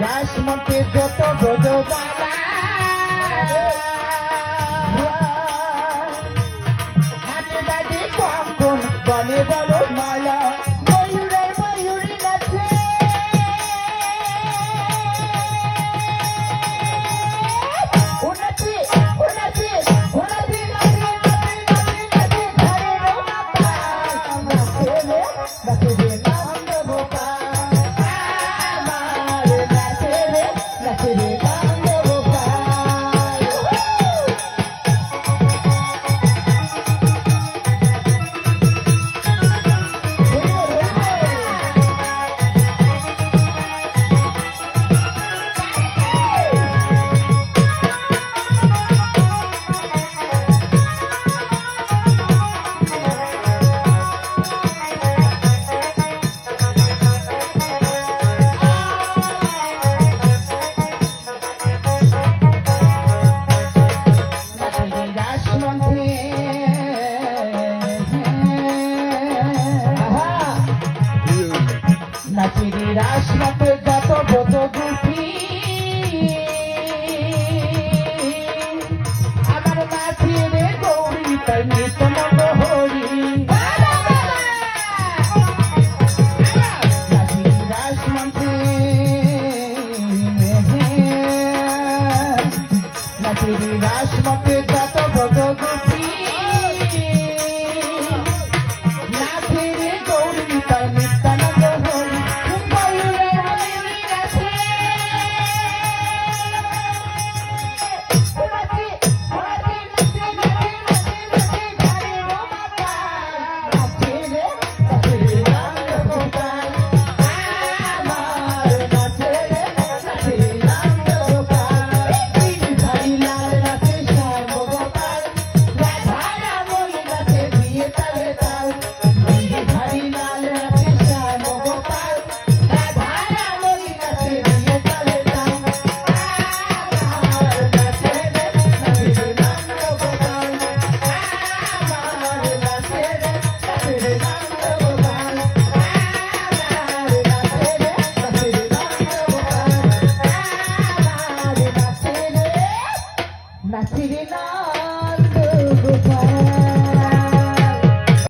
রাসমতে যত ব্রজবালা হাতে বাজে কখন বলে বলো মালা ময়ূরের ময়ূরী নাচে উন্নতি উন্নতি উন্নতি নাচে নাচে নাচে ঘরে রোমাতা নাচে নাচে নন্দ গোপাল নাচিরি রাসমতে যত ব্রত গুটি আমার নাচিরে গৌরী তাই নিত মঙ্গ হরি নাচিরি রাসমতে নাচিরি রাসমতে যত ব্রত গুটি নাচিরে গৌরী তাই নিত্যানন্দ হরি নাচিরে না